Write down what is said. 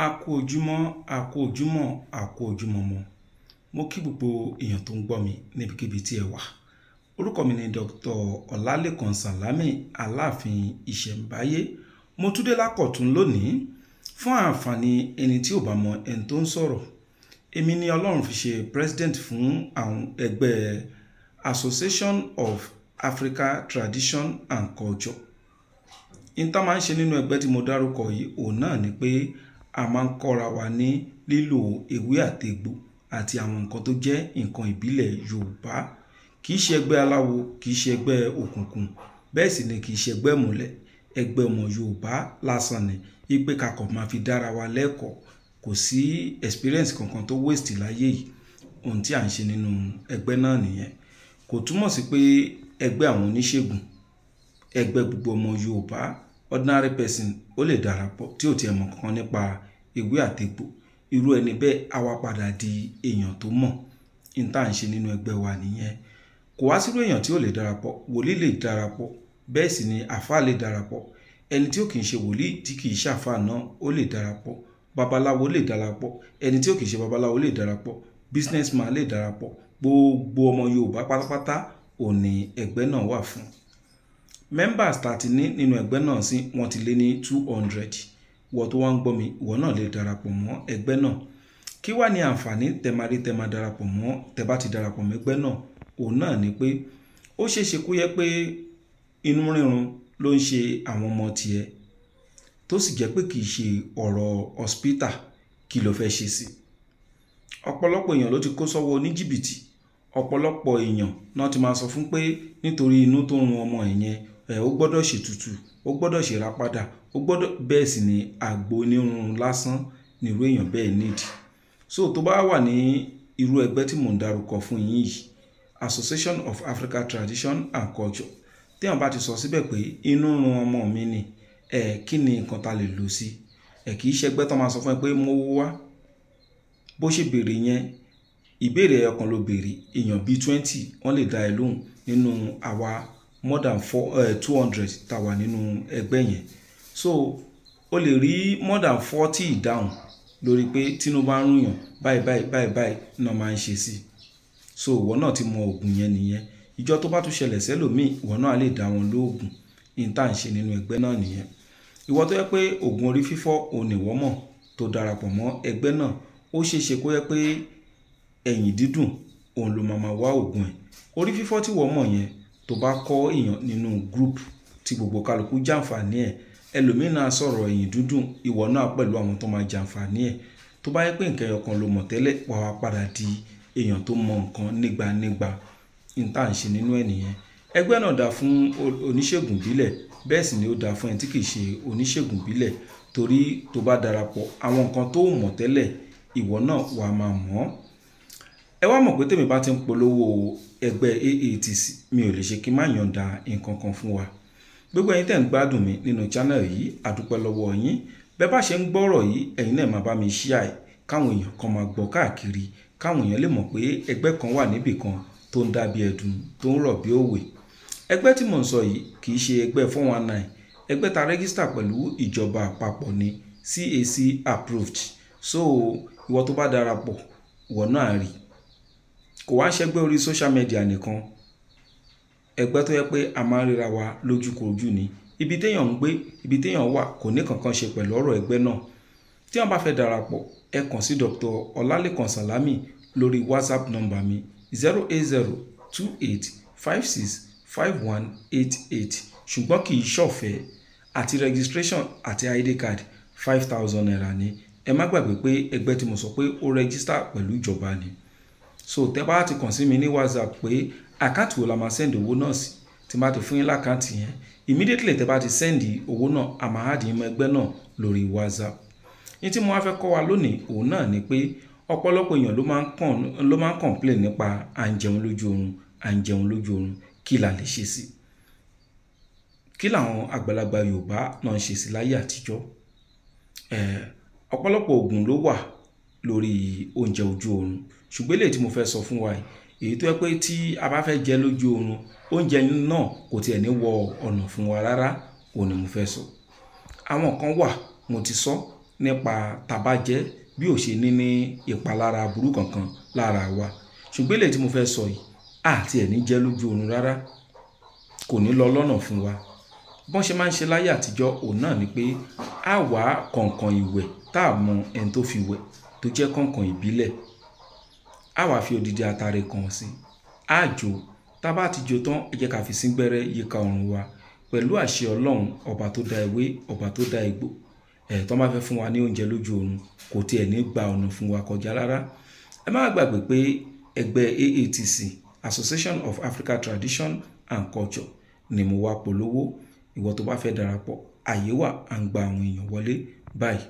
A kú ojúmọ́, a kú ojúmọ́, a kú ojúmọ́ mọ́. Mo kí gbogbo èèyàn tó ń gbọ́ mi níbikíbi tí ẹ wà. Orúkọ mi ni Dr. Ọlálékan Sàlámì Aláàfin Ìṣẹ̀ǹbáyé. Mo tún dé lákọ̀tún lónìí fún àǹfààní ẹni tí ò bá mọ ẹni tó ń sọ̀rọ̀. Èmi ni Ọlọ́run fi ṣe president fún àwọn ẹgbẹ́ Association of Africa Tradition and Culture. Ìta máa ń ṣe nínú ẹgbẹ́ tí mo dárúkọ yìí òun náà ni pé a máa ń kọ́ra wa ní lílo ewé àtegbò àti àwọn nǹkan tó jẹ́ nǹkan ìbílẹ̀ Yorùbá. Kì í ṣe ẹgbẹ́ aláwo, kì í ṣe ẹgbẹ́ òkùnkùn, bẹ́ẹ̀ sì ni kì í ṣe ẹgbẹ́ ìmùlẹ̀. Ẹgbẹ́ ọmọ Yorùbá lásán ni, ipe kakọ̀ máa fi dára wa lẹ́kọ̀ọ́. Kò sí experience kankan tó waste láyé yìí. Ohun tí à ń ṣe nínú ẹgbẹ́ náà nìyẹn. Kò túmọ̀ sí pé ẹgbẹ́ àwọn oníṣègùn, ẹgbẹ́ gbogbo ọmọ Yorùbá, ordinary person ó lè darapọ̀ tí ò tiẹ̀ mọ̀ kankan nípa ewé àtegbò. Irú ẹni bẹ́ẹ̀ á wá padà di èèyàn tó mọ̀. Ohun tí à ń ṣe nínú ẹgbẹ́ wa nìyẹn. Kò wá sírú èèyàn tí ò lè darapọ̀. Wòlíì lè darapọ̀, bẹ́ẹ̀ sì ni àfáà lè darapọ̀. Ẹni tí ó kì í ṣe wòlíì tí kì í ṣàfáà náà ó lè darapọ̀. Babaláwo lè darapọ̀. Ẹni tí ó kì í ṣe babaláwo lè darapọ̀. Businessman lè darapọ̀. Gbogbo ọmọ Yorùbá pátápátá òun ni ẹgbẹ́ náà wà fún. Members tá ti ní nínú ẹgbẹ́ náà sí wọ́n ti lé ní 200. Wọ́n tó wá ń gbọ́ mi, ìwọ náà lè darapọ̀ mọ́ ẹgbẹ́ náà. Kí wá ní àǹfààní tẹ máa darapọ̀ mọ́, tẹ bá ti darapọ̀ mọ́ ẹgbẹ́ náà? Òun náà ni pé ó ṣeéṣe kó yẹ pé inú rírun ló ń ṣe àwọn ọmọ tiẹ̀, tó sì jẹ́ pé kì í ṣe ọ̀rọ̀ hospital. Kí ló fẹ́ ṣe sí? Ọ̀pọ̀lọpọ̀ èèyàn ló ti kó sọ́wọ́ oníjìbìtì. Ọ̀pọ̀lọpọ̀ èèyàn náà ti máa sọ fún pé nítorí inú tó ń run ọmọ ẹ̀yẹn, ó gbọ́dọ̀ ṣètùtù, ó gbọ́dọ̀ ṣèrápadà, ó gbọ́dọ̀, bẹ́ẹ̀ sì ni àgbo onírun lásán ni irú èèyàn bẹ́ẹ̀ nídìí. So tó bá wà ní irú ẹgbẹ́ tí mò ń darúkọ fún yín yìí, Association of Africa Tradition and Culture, tí wọ́n bá ti sọ síbẹ̀ pé inú run ọmọ mi ni, kí ni nǹkan ta lè lò sí? Kì í ṣe ẹgbẹ́ tó máa sọ fún ẹ pé mo wá. Bó ṣe béèrè yẹn, ìbéèrè ọkàn ló béèrè, èèyàn bíi 20 wọ́n lè dá ẹ lóhùn nínú àwa more than 200 tá wà nínú ẹgbẹ́ yẹn. So o lè rí more than 40 ìdáhùn lórí pé tínú bá ń rùyàn báyìí náà máa ń ṣe sí. So ìwọ náà ti mọ oògùn yẹn nìyẹn. Ìjọ tó bá tún ṣẹlẹ̀ sẹ́lòmíì, ìwọ náà lè dá wọn lóògùn. Ohun tá à ń ṣe nínú ẹgbẹ́ náà nìyẹn. Ìwọ tó yẹ pé oògùn orí fífọ́ òun ni ìwọ mọ̀ tó darapọ̀ mọ́ ẹgbẹ́ náà, ó ṣeéṣe kó yẹ pé ẹ̀yìn dídùn òun ló máa wá oògùn ẹ̀. Orí fífọ́ tí wọ́n mọ̀ yẹn, tó bá kọ́ èèyàn nínú group tí gbogbo kálukú jàǹfààní ẹ̀, ẹlòmíràn á sọ̀rọ̀ ẹ̀yìn dídùn, ìwọ náà pẹ̀lú àwọn tó máa jàǹfààní ẹ̀. Tó bá yẹ pé nǹkan ẹyọkan ló mọ̀ tẹ́lẹ̀, wà wá padà di èèyàn tó mọ nǹkan nígbà. Ohun tá à ń ṣe nínú ẹ̀ nìyẹn. Ẹgbẹ́ náà dá fún oníṣègùn ìbílẹ̀, bẹ́ẹ̀ sì ni ó dá fún ẹni tí kì í ṣe oníṣègùn ìbílẹ̀, torí tó bá darapọ̀ àwọn nǹkan tó mọ̀ tẹ́lẹ̀, ìwọ náà wà máa mọ̀. Ẹ wá mọ̀ pé tèmi bá ti ń polówó ẹgbẹ́ AATC, mi ò lè ṣe kí n má yọ̀ǹda nǹkan kan fún wa. Gbogbo ẹ̀yin tẹ́ ń gbádùn mi nínú channel yìí, a dúpẹ́ lọ́wọ́ yín. Bẹ́ẹ̀ bá ṣe ń gbọ́rọ̀ yìí, ẹ̀yin náà máa bá mi share ẹ̀, káwọn èèyàn kan máa gbọ́ káàkiri, káwọn èèyàn lè mọ̀ pé ẹgbẹ́ kan wà níbì kan tó ń dàbí ẹ̀dùn, tó ń rọ̀ bí òwe. Ẹgbẹ́ tí mò ń sọ yìí kì í ṣe ẹgbẹ́ 419. Ẹgbẹ́ ta register pẹ̀lú ìjọba àpapọ̀ ni, CAC approved. So ìwọ tó bá darapọ̀, ìwọ náà rí. Kò wá ṣẹgbẹ́ orí social media nìkan. Ẹgbẹ́ tó yẹ pé a máa ń ríra wa lójúkorojú ni. Ibi téèyàn ń gbé, ibi téèyàn wà kò ní kankan ṣe pẹ̀lú ọ̀rọ̀ ẹgbẹ́ náà. Tí wọ́n bá fẹ́ darapọ̀, ẹ kàn sí Dr. Ọlálékan Sàlámì lórí WhatsApp number mi 08028565188. Ṣùgbọ́n kì í ṣọ̀fẹ́, àti registration àti ID card 5,000 naira ni. Ẹ má gbàgbé pé ẹgbẹ́ tí mo sọ pé ó register pẹ̀lú ìjọba ni. So tẹ́ bá ti kàn sí mi ní WhatsApp pé àkáǹtì wo la máa send owó náà sí, tí bá ti fún yín lákáǹtì yẹn, immediately tẹ́ bá ti send owó náà, a máa add yín mọ́ ẹgbẹ́ náà lórí WhatsApp. Ní tí mo wá fẹ́ kọ́ wa lónìí òun náà ni pé ọ̀pọ̀lọpọ̀ èèyàn ló máa ń complain nípa à ń jẹun lójú oorun. Kí la lè ṣe sí? Kí làwọn àgbàlagbà Yorùbá náà ṣe sí láyé àtijọ́? Ọ̀pọ̀lọpọ̀ oògùn ló wà lórí oúnjẹ ojú oorun, ṣùgbọ́n eléyìí tí mo fẹ́ sọ fún wa yìí, èyí tó yẹ pé tí a bá fẹ́ jẹ lójú oorun, oúnjẹ náà kò tiẹ̀ ní wọ ọ̀nà fún wa rárá, òun ni mo fẹ́ sọ. Àwọn kan wà, mo ti sọ, nípa tàbájẹ́ bí ò ṣe ní ìpalára aburú kankan lára wa. Ṣùgbọ́n èyí tí mo fẹ́ sọ yìí àti ẹ̀ ní jẹ́ lójú oorun rárá, kò ní lọ lọ́nà fún wa. Bọ́n ṣe máa ń ṣe láyé àtijọ́ òun náà ni pé a wá kọ̀ǹkọ̀ǹ ìwẹ̀ tá a mọ ẹni tó fi wẹ̀ tó jẹ́ kọ̀ǹkọ̀ǹ ìbílẹ̀. A wá fi odidi atare kan sí, a jò, tá bá ti jò tán ẹ jẹ́ ká fi síngbẹ́rẹ́ yíká ọrùn wa pẹ̀lú àṣẹ Ọlọ́run ọba tó dá ewé, ọba tó dá egbò. Tó bá fẹ́ fún wa ní oúnjẹ lójú oorun kò tiẹ̀ ní gba ọ̀nà fún wa kọjá rárá. Ẹ má gbàgbé pé ẹgbẹ́ AATC, Association of African Tradition and Culture, ni mo wá polówó. Ìwọ tó bá fẹ́ darapọ̀, àyè wà à ń gba àwọn èèyàn wọlé báyìí.